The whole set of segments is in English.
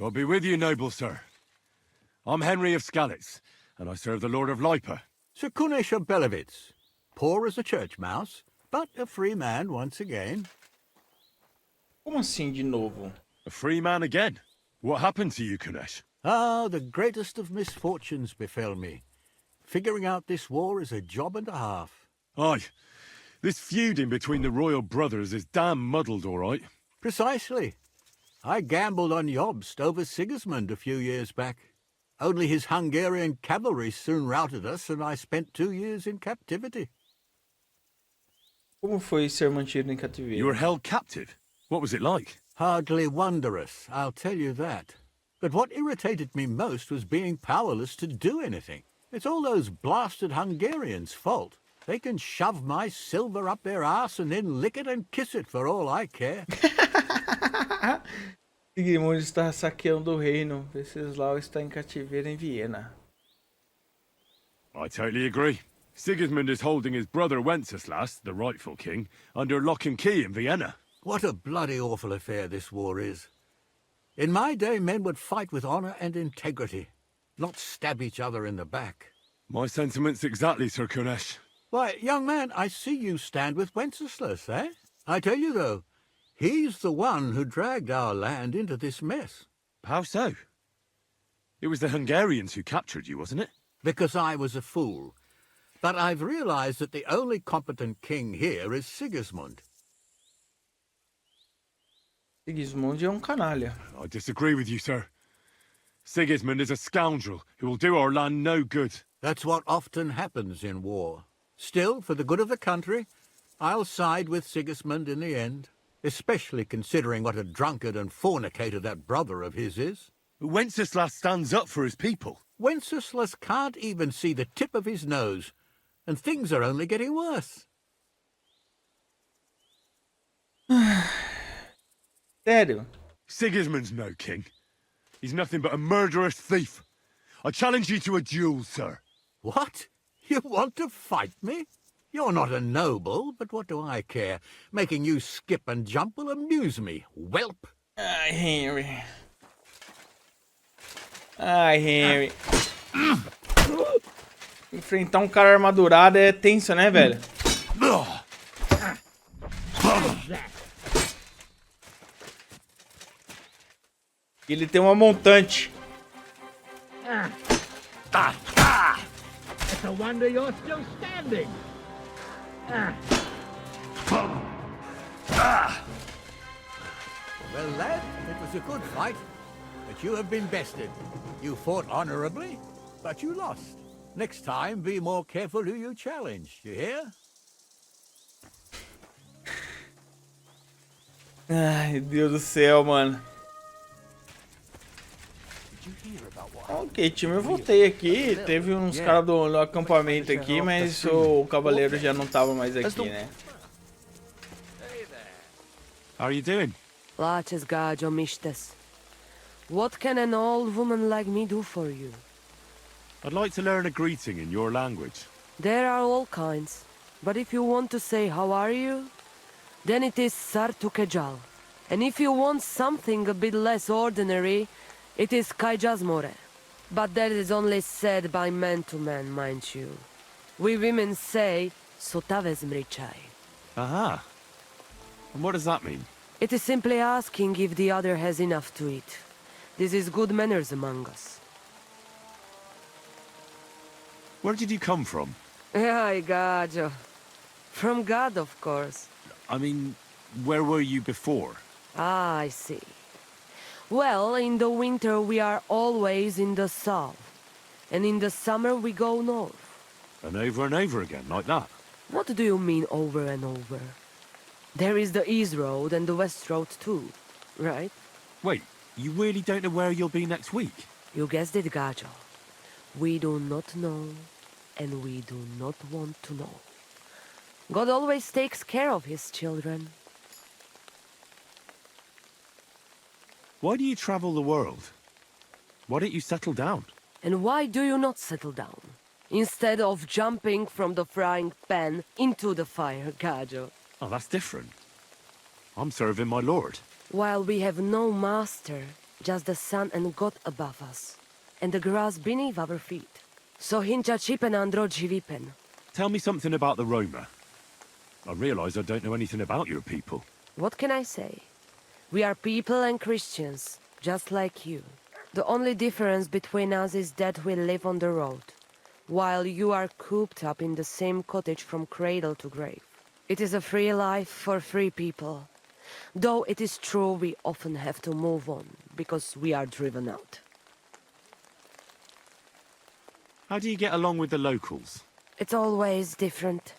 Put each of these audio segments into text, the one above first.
God be with you, noble sir. I'm Henry of Skalitz, and I serve the Lord of Lipa. Sir Kunesh of Belevitz, poor as a church mouse, but a free man once again. Como assim de novo? A free man again? What happened to you, Kunesh? Ah, the greatest of misfortunes befell me. Figuring out this war is a job and a half. Aye. This feuding between the royal brothers is damn muddled, all right. Precisely. I gambled on Jobst over Sigismund a few years back. Only his Hungarian cavalry soon routed us, and I spent 2 years in captivity. Como foi ser mantido em You cativeiro? were held captive. What was it like? Hardly wondrous, I'll tell you that. But what irritated me most was being powerless to do anything. It's all those blasted Hungarians' fault. They can shove my silver up their arse and then lick it and kiss it for all I care. Sigmund está saqueando o reino. Venceslau está em cativeiro em Viena. I totally agree. Sigismund is holding his brother Wenceslas, the rightful king, under lock and key in Vienna. What a bloody awful affair this war is. In my day, men would fight with honor and integrity, not stab each other in the back. My sentiments exactly, Sir Kunesh. Why, young man, I see you stand with Wenceslas, eh? I tell you, though, he's the one who dragged our land into this mess. How so? It was the Hungarians who captured you, wasn't it? Because I was a fool. But I've realized that the only competent king here is Sigismund. Sigismund é canalha. I disagree with you, sir. Sigismund is a scoundrel who will do our land no good. That's what often happens in war. Still, for the good of the country, I'll side with Sigismund in the end, especially considering what a drunkard and fornicator that brother of his is. Wenceslas stands up for his people. Wenceslas can't even see the tip of his nose, and things are only getting worse. Sério? Sigismund's no king. He's nothing but a murderous thief. I challenge you to a duel, sir. What? You want to fight me? You're not a noble, but what do I care? Making you skip and jump will amuse me, whelp. Ai, Henry. Ai, Henry. Enfrentar cara armadurado é tenso, né, velho? Ele tem uma montante. It's a wonder you're still standing. Well, lad, it was a good fight, but you have been bested. You fought honorably, but you lost. Next time, be more careful who you challenge, you hear? Ai, Deus do céu, mano. Ok, time, eu voltei aqui. Teve uns caras do acampamento aqui, mas o cavaleiro já não tava mais aqui, né? How are you doing? Laches gajo mishtes. What can an old woman like me do for you? I'd like to learn a greeting in your language. There are all kinds, but if you want to say how are you, then it is sartukejal. And if you want something a bit less ordinary, it is kaijazmore. But that is only said by man to man, mind you. We women say sotaves mrichai. Aha. And what does that mean? It is simply asking if the other has enough to eat. This is good manners among us. Where did you come from? Ay, gajo. From God, of course. I mean, where were you before? Ah, I see. Well, in the winter we are always in the south. And in the summer we go north. And over again, like that? What do you mean over and over? There is the east road and the west road too, right? Wait, you really don't know where you'll be next week? You guessed it, gajo. We do not know, and we do not want to know. God always takes care of his children. Why do you travel the world? Why don't you settle down? And why do you not settle down? Instead of jumping from the frying pan into the fire, gajo. Oh, that's different. I'm serving my lord. While we have no master, just the sun and God above us, and the grass beneath our feet. So hincha chipen andro jivipen. Tell me something about the Roma. I realise I don't know anything about your people. What can I say? We are people and Christians, just like you. The only difference between us is that we live on the road, while you are cooped up in the same cottage from cradle to grave. It is a free life for free people. Though it is true we often have to move on, because we are driven out. How do you get along with the locals? It's always different.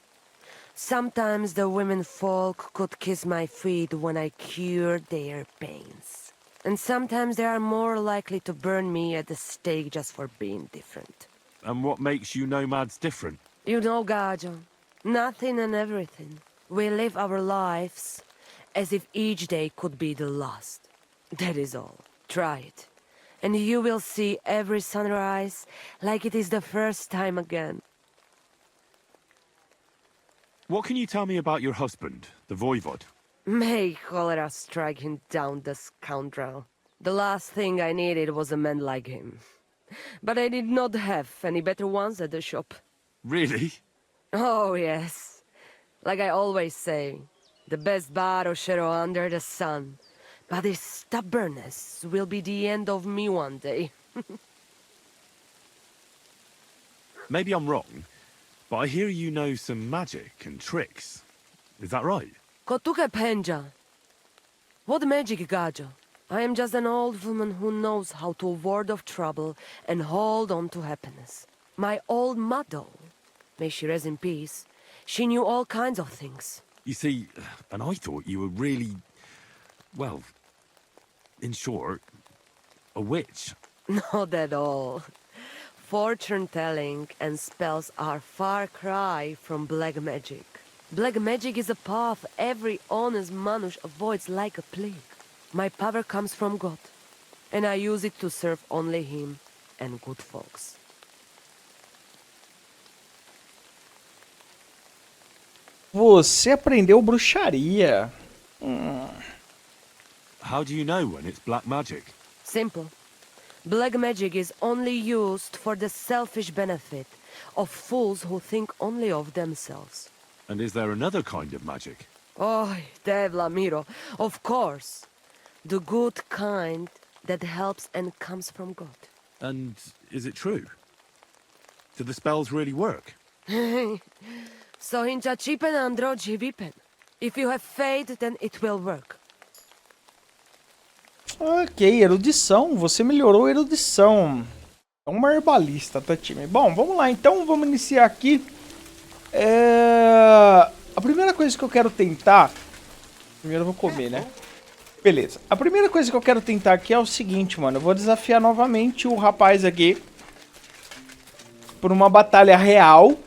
Sometimes the women folk could kiss my feet when I cured their pains. And sometimes they are more likely to burn me at the stake just for being different. And what makes you nomads different? You know, Gajo, nothing and everything. We live our lives as if each day could be the last. That is all. Try it. And you will see every sunrise like it is the first time again. What can you tell me about your husband, the voivod? May cholera strike him down, the scoundrel. The last thing I needed was a man like him. But I did not have any better ones at the shop. Really? Oh, yes. Like I always say, the best baroshero under the sun. But his stubbornness will be the end of me one day. Maybe I'm wrong, but I hear you know some magic and tricks. Is that right? Kotuke penja. What magic, Gajo? I am just an old woman who knows how to ward off trouble and hold on to happiness. My old mother, may she rest in peace, she knew all kinds of things. You see, and I thought you were really, well, in short, a witch. Not at all. Fortune-telling and spells are far cry from black magic. Black magic is a path every honest manush avoids like a plague. My power comes from God, and I use it to serve only Him and good folks. Você aprendeu bruxaria. How do you know when it's black magic? Simple. Black magic is only used for the selfish benefit of fools who think only of themselves. And is there another kind of magic? Oh, Devla Miro, of course. The good kind that helps and comes from God. And is it true? Do the spells really work? So hincha chipen andro jivipen. If you have faith, then it will work. Ok, erudição. Você melhorou a erudição. É uma herbalista, tá, time? Bom, vamos lá. Então, vamos iniciar aqui. A primeira coisa que eu quero tentar... Primeiro eu vou comer, né? Beleza. A primeira coisa que eu quero tentar aqui é o seguinte, mano. Eu vou desafiar novamente o rapaz aqui por uma batalha real.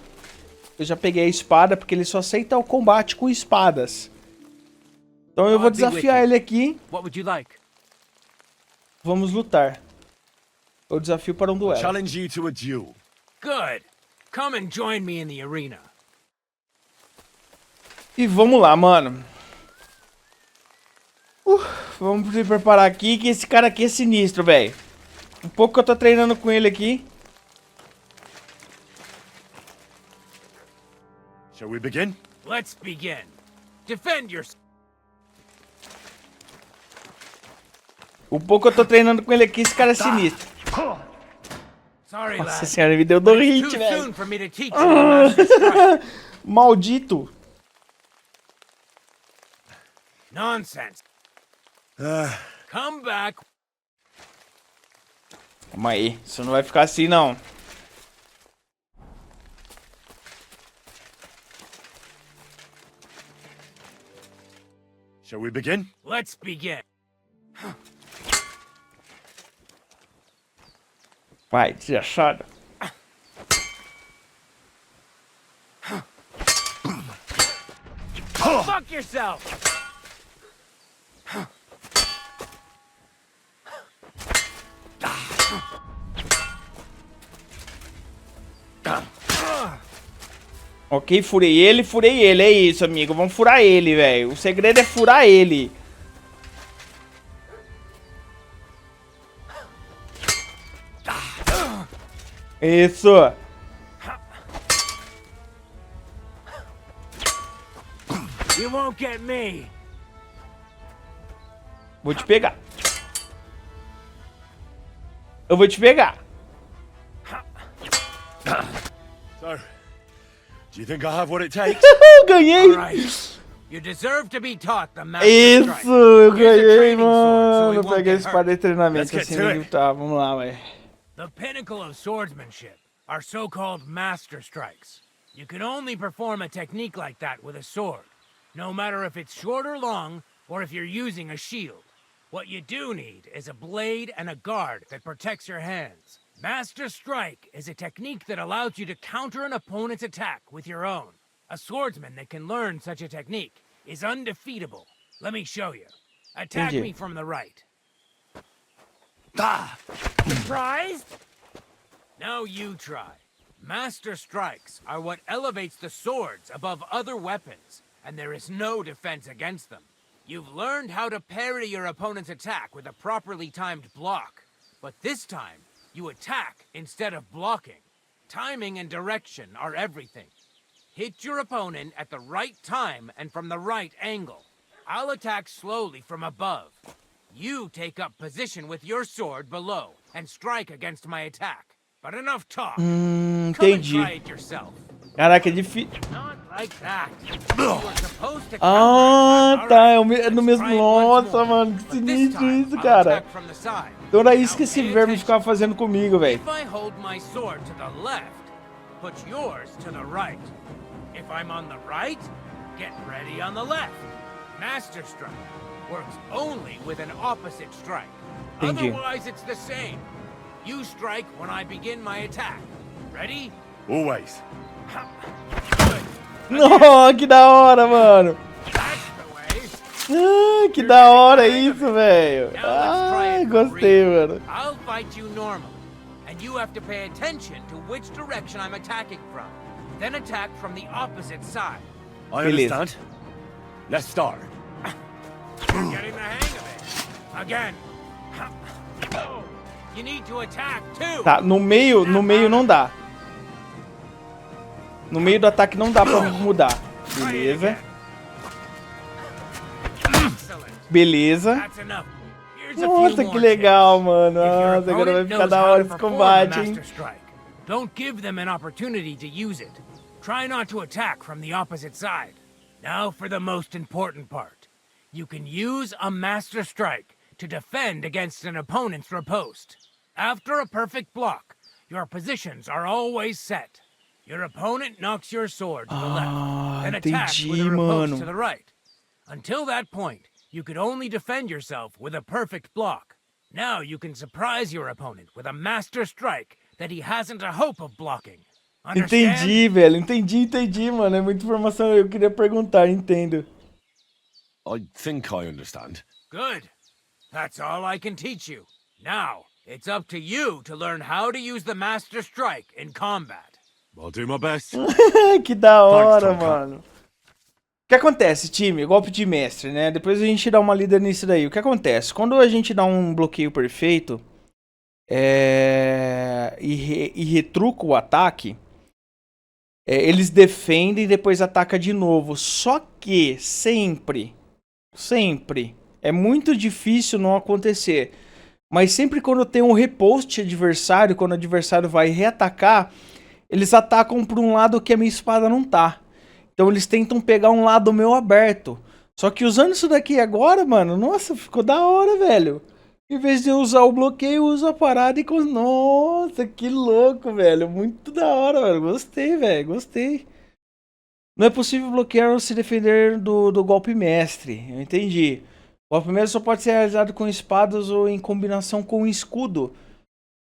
Eu já peguei a espada, porque ele só aceita o combate com espadas. Então eu vou desafiar ele aqui. Vamos lutar. Eu desafio para um duelo. Challenge you to a duel. Good. Come and join me in the arena. E vamos lá, mano. Vamos se preparar aqui, que esse cara aqui é sinistro, velho. Um pouco que eu tô treinando com ele aqui. Shall we begin? Let's begin. Defend yourself. Um pouco que eu tô treinando com ele aqui, esse cara é sinistro. Sorry, Nossa lad. senhora, ele me deu do Too hit, velho. soon for me to teach you the master's craft. Maldito. Nonsense. Come back. Calma aí, isso não vai ficar assim, não. Shall we begin? Let's begin. Vai, desgraçado. Fuck yourself. Ok, furei ele, é isso, amigo. Vamos furar ele, velho. O segredo é furar ele. Isso. You won't get me. Vou te pegar. Eu vou te pegar. So, do you think I have what it takes? Ganhei. All right. You deserve to be taught the master strike. Isso, eu Here's a ganhei, training sword, so mano. he won't Peguei a get espada hurt. de treinamento Let's get assim, to ninguém it. tá. Vamos lá, velho. The pinnacle of swordsmanship are so-called master strikes. You can only perform a technique like that with a sword, no matter if it's short or long, or if you're using a shield. What you do need is a blade and a guard that protects your hands. Master Strike is a technique that allows you to counter an opponent's attack with your own. A swordsman that can learn such a technique is undefeatable. Let me show you. Attack Entendi. me from the right. Ah! Surprised? Now you try. Master Strikes are what elevates the swords above other weapons, and there is no defense against them. You've learned how to parry your opponent's attack with a properly timed block, but this time, you attack instead of blocking. Timing and direction are everything. Hit your opponent at the right time and from the right angle. I'll attack slowly from above. You take up position with your sword below and strike against my attack. But enough talk. Come and Entendi. try it yourself. Caraca, é difícil. Not like that. You were supposed to Ah, counterattack. tá. É Alright, no let's mesmo. try it once Nossa, more. mano, que But this sinistro time, isso, I'll cara. attack from the side. Então era isso que Now esse pay verme attention. ficava fazendo comigo, velho. If I hold my sword to the left, put yours to the right. If I'm on the right, get ready on the left. Master Strike works only with an opposite strike. Entendi. Otherwise, it's the same. You strike when I begin my attack. Ready? Always. Good. Não, que da hora, mano. That's the way. Ah, que da hora isso, velho. Now let's try Ai, it for gostei, real. mano. I'll fight you normally, and you have to pay attention to which direction I'm attacking from. Then attack from the opposite side. I Beleza. understand. Let's start. You're getting the hang of it. Again. Oh, you need to attack too. Tá, no meio não dá. No meio do ataque não dá pra mudar. Beleza. Excellent. Beleza. That's enough. Here's a few Nossa, more que legal, tips. mano. If your Nossa, agora vai opponent ficar knows da how hora to esse perform a combate, hein? master strike, don't give them an opportunity to use it. Try not to attack from the opposite side. Now for the most important part. You can use a master strike to defend against an opponent's riposte. After a perfect block, your positions are always set. Your opponent knocks your sword to the left, then attacks with a entendi, riposte mano. to the right. Until that point, you could only defend yourself with a perfect block. Now you can surprise your opponent with a master strike that he hasn't a hope of blocking. Understand? Entendi, velho. Entendi, mano. É muita informação. Eu queria perguntar, entendo. I think I understand. Good. That's all I can teach you. Now, it's up to you to learn how to use the master strike in combat. I'll do my best. Que da hora, Tonka. mano. O que acontece, time? Golpe de mestre, né? Depois a gente dá uma lida nisso daí. O que acontece? Quando a gente dá um bloqueio perfeito e retruca o ataque, eles defendem e depois atacam de novo. Só que sempre, é muito difícil não acontecer. Mas sempre quando tem um reposte adversário, quando o adversário vai reatacar, eles atacam por um lado que a minha espada não tá. Então eles tentam pegar um lado meu aberto. Só que usando isso daqui agora, mano, nossa, ficou da hora, velho. Em vez de eu usar o bloqueio, eu uso a parada e... Nossa, que louco, velho. Muito da hora, velho. Gostei, velho. Gostei. Não é possível bloquear ou se defender do golpe mestre. Eu entendi. O golpe mestre só pode ser realizado com espadas ou em combinação com escudo.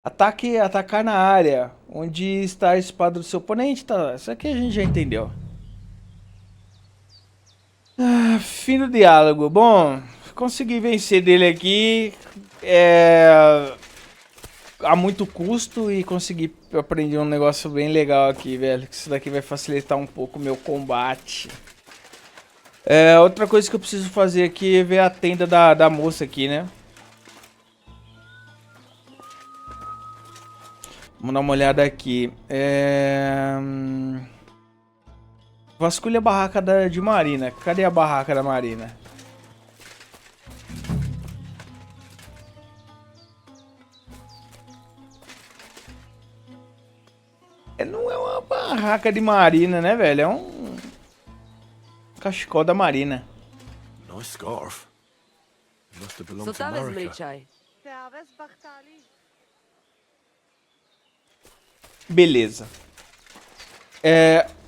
Atacar na área onde está a espada do seu oponente. Tá, isso aqui a gente já entendeu. Fim do diálogo. Bom, consegui vencer dele aqui a muito custo e consegui aprender um negócio bem legal aqui, velho. Que isso daqui vai facilitar um pouco o meu combate. Outra coisa que eu preciso fazer aqui é ver a tenda da moça aqui, né? Vamos dar uma olhada aqui. Vasculha a barraca de Marina. Cadê a barraca da Marina? Não é uma barraca de Marina, né, velho? É um cachecol da Marina. Nice scarf. It must have belonged So to that is America. Mlichai. Beleza.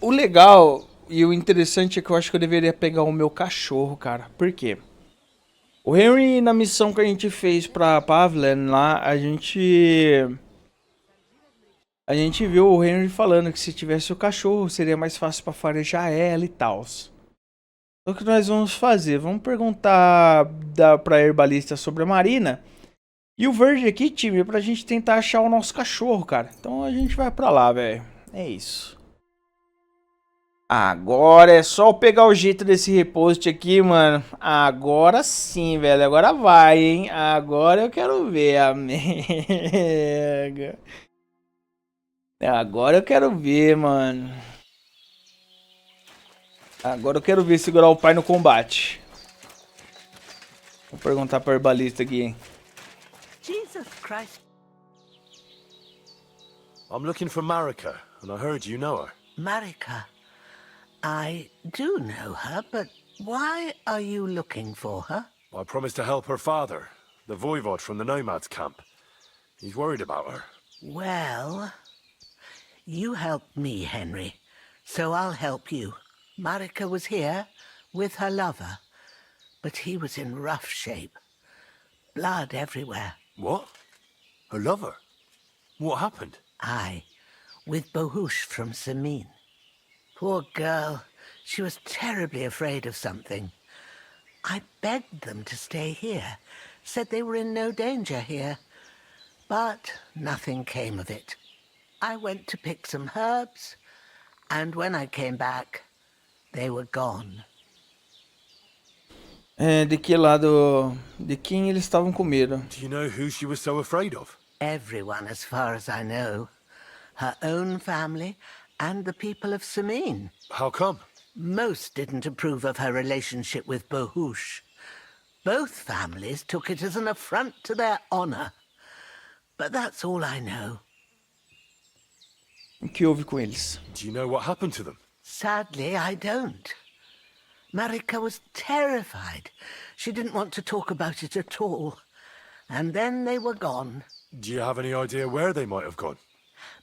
O legal e o interessante é que eu acho que eu deveria pegar o meu cachorro, cara. Por quê? O Henry, na missão que a gente fez pra Pavlen lá, a gente viu o Henry falando que se tivesse o cachorro seria mais fácil pra farejar ela e tal. Então o que nós vamos fazer? Vamos perguntar pra herbalista sobre a Marina. E o verde aqui, time, é pra gente tentar achar o nosso cachorro, cara. Então a gente vai pra lá, velho. É isso. Agora é só eu pegar o jeito desse repost aqui, mano. Agora sim, velho. Agora vai, hein? Agora eu quero ver, amiga. Agora eu quero ver, mano. Agora eu quero ver segurar o pai no combate. Vou perguntar pra herbalista aqui, hein? Jesus Christ. I'm looking for Marika, and I heard you know her. Marika. I do know her, but why are you looking for her? I promised to help her father, the voivod from the nomads camp. He's worried about her. Well, you helped me, Henry, so I'll help you. Marika was here with her lover, but he was in rough shape. Blood everywhere. What? Her lover? What happened? Aye, with Bohush from Samin. Poor girl, she was terribly afraid of something. I begged them to stay here, said they were in no danger here, but nothing came of it. I went to pick some herbs, and when I came back, they were gone. De que lado... De quem eles estavam com medo? Do you know who she was so afraid of? Everyone, as far as I know. Her own family and the people of Samin. How come? Most didn't approve of her relationship with Bohush. Both families took it as an affront to their honor. But that's all I know. O que houve com eles? Do you know what happened to them? Sadly, I don't. Marika was terrified. She didn't want to talk about it at all. And then they were gone. Do you have any idea where they might have gone?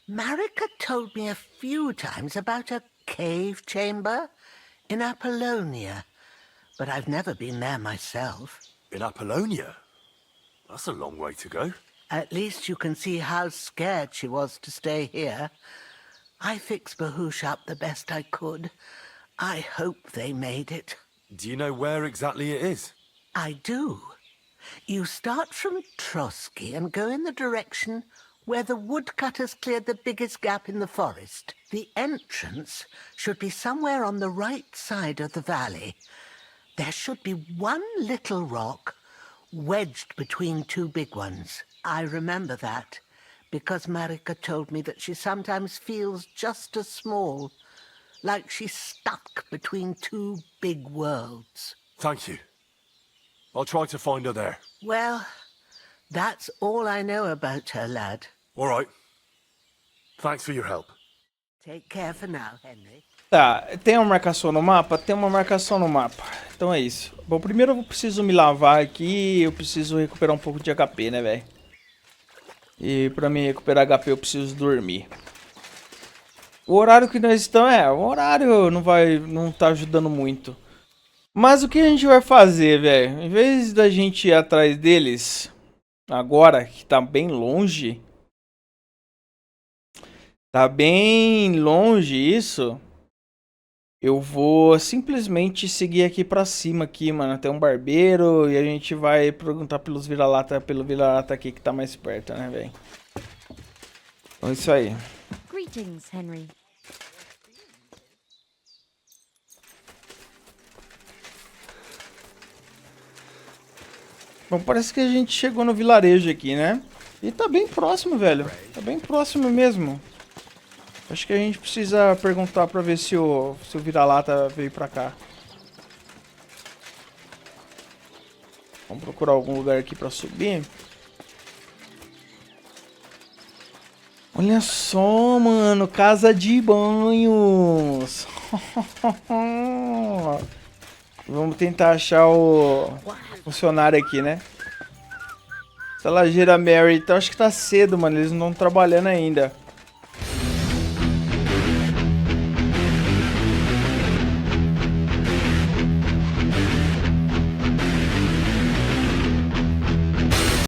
Marika told me a few times about a cave chamber in Apollonia, but I've never been there myself. In Apollonia? That's a long way to go. At least you can see how scared she was to stay here. I fixed Bahush up the best I could. I hope they made it. Do you know where exactly it is? I do. You start from Trotsky and go in the direction where the woodcutters cleared the biggest gap in the forest. The entrance should be somewhere on the right side of the valley. There should be one little rock wedged between two big ones. I remember that because Marika told me that she sometimes feels just as small, like she's stuck between two big worlds. Thank you. I'll try to find her there. Well, that's all I know about her, lad. All right. Thanks for your help. Take care for now, Henry. Tá, tem uma marcação no mapa? Tem uma marcação no mapa. Então é isso. Bom, primeiro eu preciso me lavar aqui. Eu preciso recuperar um pouco de HP, né, velho? E pra me recuperar HP eu preciso dormir. O horário que nós estamos... o horário não tá ajudando muito. Mas o que a gente vai fazer, velho? Em vez da gente ir atrás deles... Agora, que tá bem longe... Tá bem longe isso... Eu vou simplesmente seguir aqui pra cima aqui, mano. Tem um barbeiro e a gente vai perguntar pelo vira-lata aqui que tá mais perto, né, velho? Então é isso aí. Greetings, Henry. Bom, parece que a gente chegou no vilarejo aqui, né? E tá bem próximo, velho. Tá bem próximo mesmo. Acho que a gente precisa perguntar pra ver se o vira-lata veio pra cá. Vamos procurar algum lugar aqui pra subir. Olha só, mano. Casa de banhos. Vamos tentar achar o funcionário aqui, né? Estalageira Mary. Então acho que tá cedo, mano. Eles não estão trabalhando ainda.